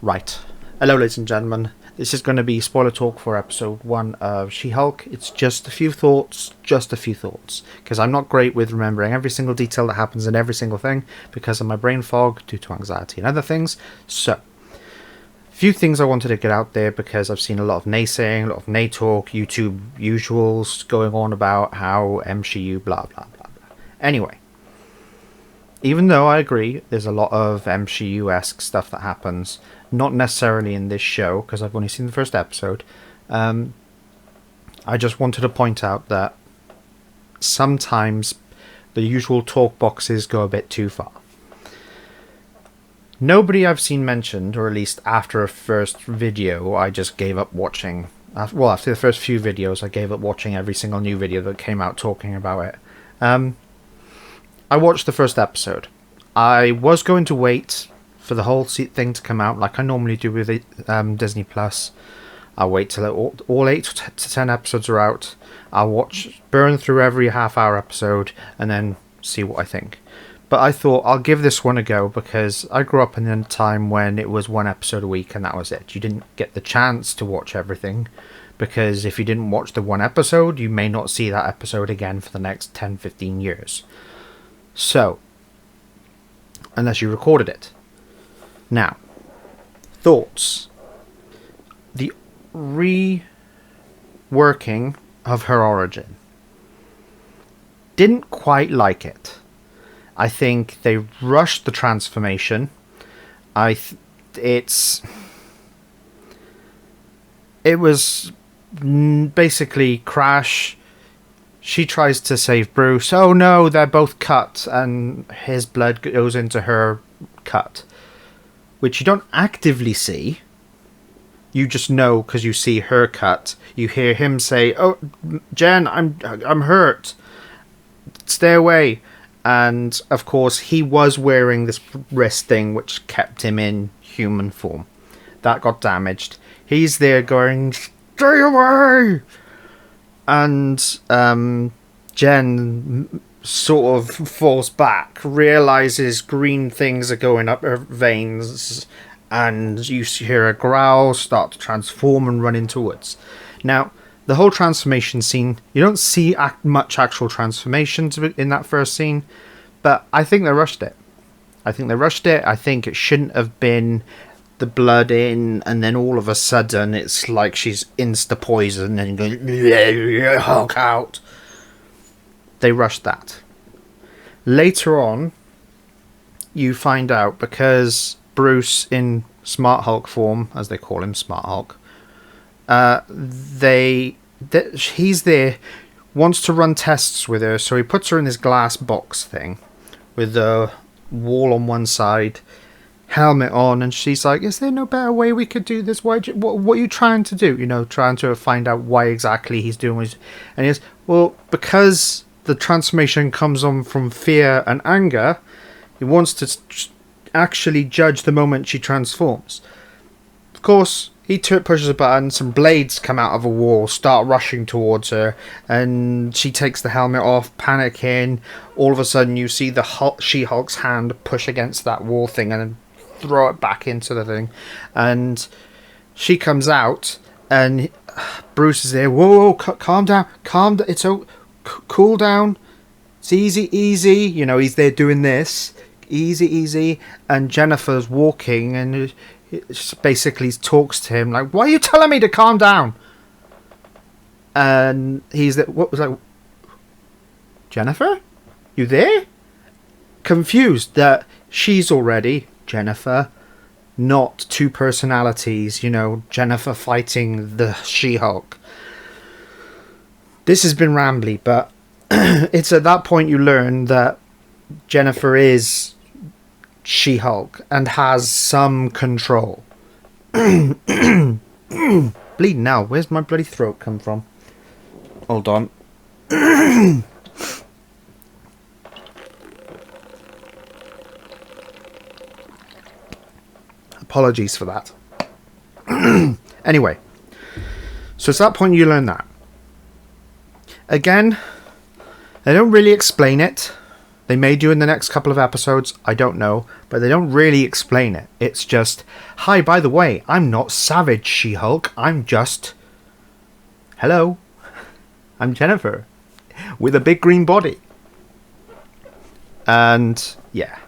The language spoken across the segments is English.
Right. Hello, ladies and gentlemen. This is going to be spoiler talk for episode 1 of She-Hulk. It's just a few thoughts, because I'm not great with remembering every single detail that happens in every single thing because of my brain fog due to anxiety and other things. So, few things I wanted to get out there because I've seen a lot of naysaying, a lot of nay-talk, YouTube usuals going on about how MCU blah blah blah blah. Anyway, even though I agree there's a lot of MCU-esque stuff that happens, not necessarily in this show, because I've only seen the first episode, I just wanted to point out that sometimes the usual talk boxes go a bit too far. Nobody I've seen mentioned, or at least after a first video, I just gave up watching. After the first few videos, I gave up watching every single new video that came out talking about it. I watched the first episode. I was going to wait for the whole thing to come out, like I normally do with Disney Plus. I'll wait till all 8 to 10 episodes are out. I'll burn through every half-hour episode, and then see what I think. But I thought I'll give this one a go because I grew up in a time when it was one episode a week and that was it. You didn't get the chance to watch everything because if you didn't watch the one episode, you may not see that episode again for the next 10-15 years. So, unless you recorded it. Now, thoughts. The reworking of her origin. Didn't quite like it. I think they rushed the transformation. It was basically Crash. She tries to save Bruce. Oh no, they're both cut, and his blood goes into her cut, which you don't actively see. You just know because you see her cut. You hear him say, "Oh, Jen, I'm hurt. Stay away." And, of course, he was wearing this wrist thing which kept him in human form. That got damaged. He's there going, "Stay away!" And Jen sort of falls back, realizes green things are going up her veins, and you hear a growl, start to transform and run into woods. Now, the whole transformation scene, you don't see much actual transformation in that first scene, but I think they rushed it. I think it shouldn't have been the blood in, and then all of a sudden it's like she's insta-poisoned and going, Hulk out. They rushed that. Later on, you find out, because Bruce in Smart Hulk form, as they call him, Smart Hulk, he's there, wants to run tests with her, so he puts her in this glass box thing with the wall on one side, helmet on, and she's like, "Is there no better way we could do this? What are you trying to do?" Trying to find out why exactly he's doing what and he goes, "Well, because the transformation comes on from fear and anger, he wants to actually judge the moment she transforms." Of course, he pushes a button, some blades come out of a wall, start rushing towards her, and she takes the helmet off, panicking. All of a sudden, you see the She-Hulk's hand push against that wall thing and then throw it back into the thing. And she comes out, and Bruce is there. Whoa, calm down, it's cool down. It's easy. He's there doing this. Easy. And Jennifer's walking, and it basically talks to him like, "Why are you telling me to calm down?" And he's there. What was like, "Jennifer, you there?" Confused that she's already Jennifer, not two personalities. Jennifer fighting the She-Hulk. This has been rambly, but it's at that point you learn that Jennifer is She-Hulk and has some control. Bleeding now. Where's my bloody throat come from? Hold on. Apologies for that. Anyway, so it's that point you learn that. Again, they don't really explain it. They may do in the next couple of episodes, I don't know, but they don't really explain it. It's just, hi, by the way, I'm not Savage She-Hulk, I'm just... Hello, I'm Jennifer, with a big green body. And, yeah.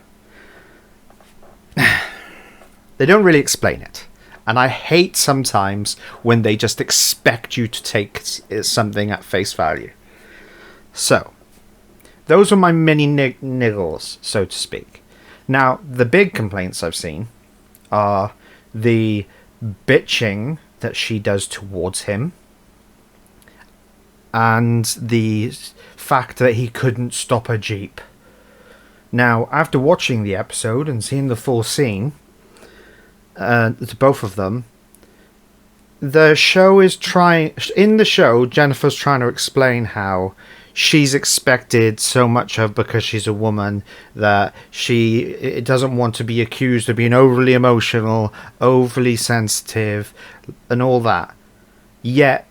They don't really explain it. And I hate sometimes when they just expect you to take something at face value. So, those are my mini niggles, so to speak. Now, the big complaints I've seen are the bitching that she does towards him, and the fact that he couldn't stop a Jeep. Now, after watching the episode and seeing the full scene, to both of them, the show is trying... In the show, Jennifer's trying to explain how she's expected so much of because she's a woman that she doesn't want to be accused of being overly emotional, overly sensitive, and all that. Yet,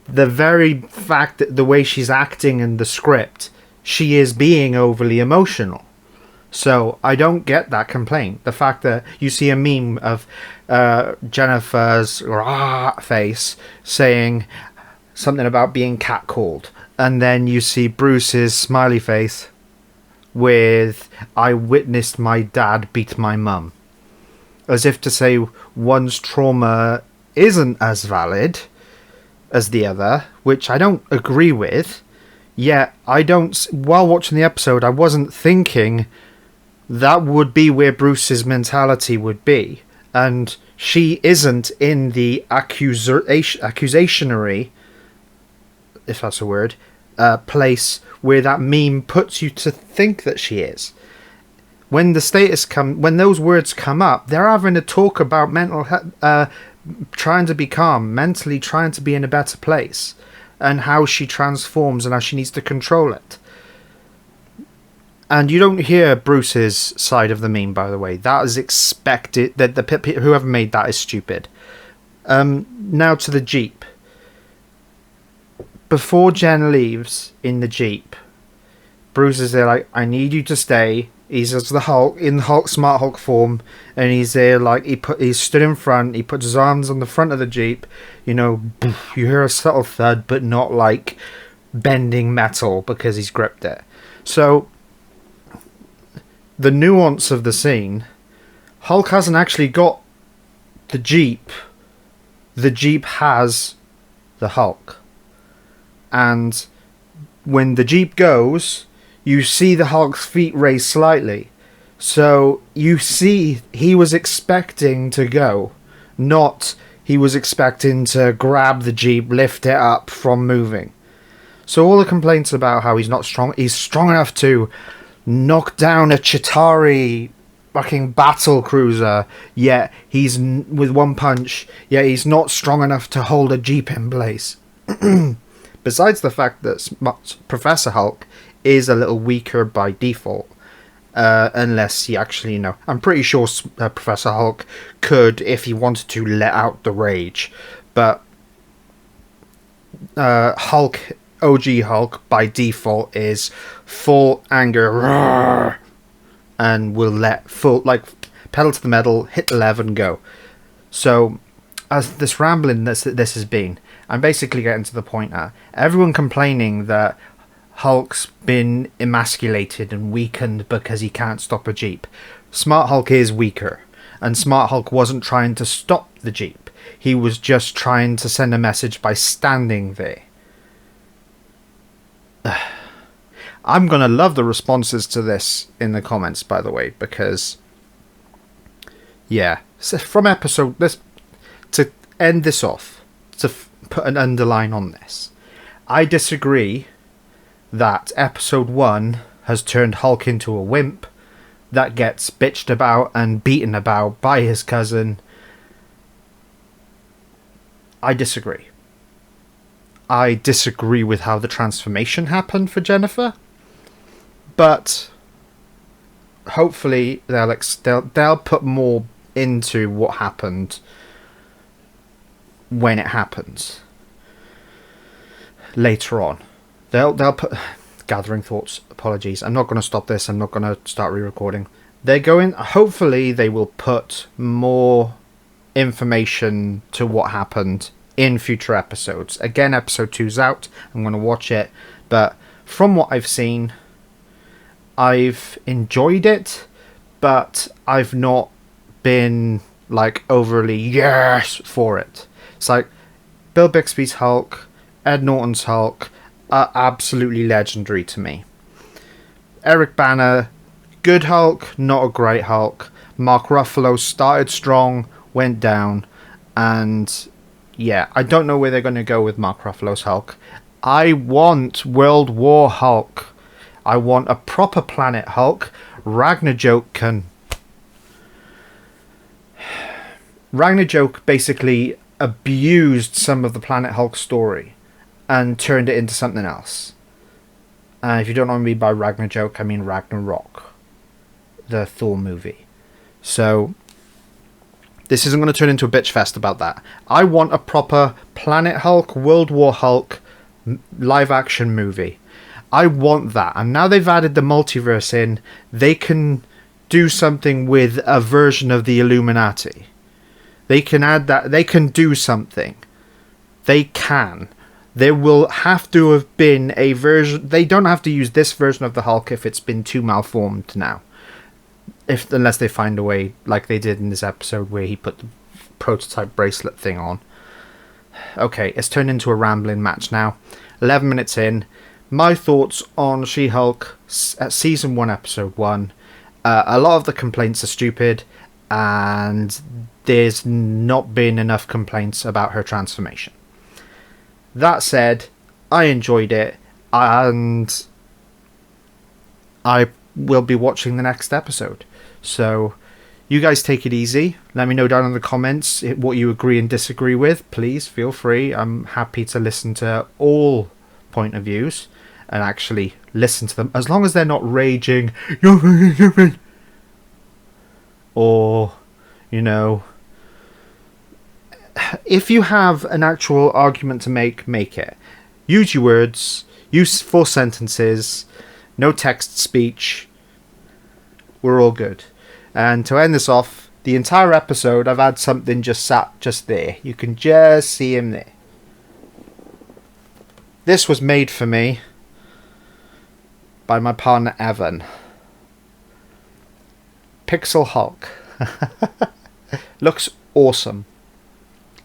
the very fact that the way she's acting in the script, she is being overly emotional. So I don't get that complaint. The fact that you see a meme of Jennifer's face saying something about being catcalled, and then you see Bruce's smiley face with "I witnessed my dad beat my mum," as if to say one's trauma isn't as valid as the other, which I don't agree with. Yet while watching the episode, I wasn't thinking that would be where Bruce's mentality would be. And she isn't in the accusationary, if that's a word, place where that meme puts you to think that she is. When those words come up, they're having a talk about mental health, trying to be calm, mentally trying to be in a better place, and how she transforms and how she needs to control it. And you don't hear Bruce's side of the meme, by the way. That is expected. That whoever made that is stupid. Now to the Jeep. Before Jen leaves in the Jeep, Bruce is there like, I need you to stay. He's as the Hulk, in Smart Hulk form, and he's there like, he's stood in front, he puts his arms on the front of the Jeep, you hear a subtle thud, but not like bending metal because he's gripped it. So, the nuance of the scene, Hulk hasn't actually got the Jeep. The Jeep has the Hulk. And when the Jeep goes, you see the Hulk's feet raise slightly. So you see he was expecting to go, not he was expecting to grab the Jeep, lift it up from moving. So all the complaints about how he's not strong, he's strong enough to knock down a Chitauri fucking battle cruiser, yet he's with one punch, yet he's not strong enough to hold a Jeep in place. Besides the fact that Professor Hulk is a little weaker by default, unless he actually, I'm pretty sure Professor Hulk could, if he wanted to, let out the rage, but OG Hulk by default is full anger, and will let full, pedal to the metal, hit the lever and go. So, as this rambling this has been, I'm basically getting to the point at everyone complaining that Hulk's been emasculated and weakened because he can't stop a Jeep. Smart Hulk is weaker, and Smart Hulk wasn't trying to stop the Jeep. He was just trying to send a message by standing there. I'm going to love the responses to this in the comments, by the way, because, yeah, so from episode, to end this off, to put an underline on this, I disagree that episode 1 has turned Hulk into a wimp that gets bitched about and beaten about by his cousin. I disagree. I disagree with how the transformation happened for Jennifer, but hopefully they'll put more into what happened when it happens later on. They'll put, gathering thoughts. Apologies. I'm not going to stop this. I'm not going to start re-recording. They're going... Hopefully they will put more information to what happened in future episodes. Again, episode 2's out. I'm going to watch it. But from what I've seen, I've enjoyed it. But I've not been, like, overly yes for it. It's like Bill Bixby's Hulk, Ed Norton's Hulk are absolutely legendary to me. Eric Bana, good Hulk, not a great Hulk. Mark Ruffalo started strong, went down, and yeah, I don't know where they're going to go with Mark Ruffalo's Hulk. I want World War Hulk. I want a proper Planet Hulk. Ragnarjoke basically abused some of the Planet Hulk story and turned it into something else. If you don't know what I mean by Ragnarjoke, I mean Ragnarok, the Thor movie. So this isn't going to turn into a bitch fest about that. I want a proper Planet Hulk, World War Hulk live action movie. I want that. And now they've added the multiverse in, they can do something with a version of the Illuminati. They can add that. They can do something. They can. There will have to have been a version. They don't have to use this version of the Hulk if it's been too malformed now. Unless they find a way, like they did in this episode where he put the prototype bracelet thing on. Okay, it's turned into a rambling match now. 11 minutes in. My thoughts on She-Hulk Season 1, Episode 1. A lot of the complaints are stupid, and there's not been enough complaints about her transformation. That said, I enjoyed it, and I will be watching the next episode. So, you guys take it easy. Let me know down in the comments what you agree and disagree with. Please, feel free. I'm happy to listen to all point of views and actually listen to them, as long as they're not raging, or, you know... If you have an actual argument to make it. Use your words. Use full sentences. No text speech. We're all good. And to end this off, the entire episode, I've had something just there. You can just see him there. This was made for me by my partner Evan. Pixel Hulk. Looks awesome.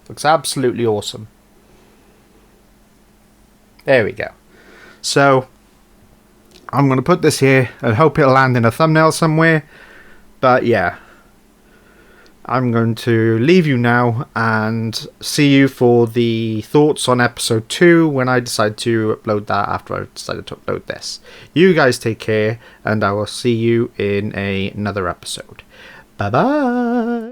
Looks absolutely awesome. There we go. So, I'm going to put this here and hope it'll land in a thumbnail somewhere. But yeah, I'm going to leave you now and see you for the thoughts on episode 2 when I decide to upload that after I've decided to upload this. You guys take care, and I will see you in another episode. Bye-bye.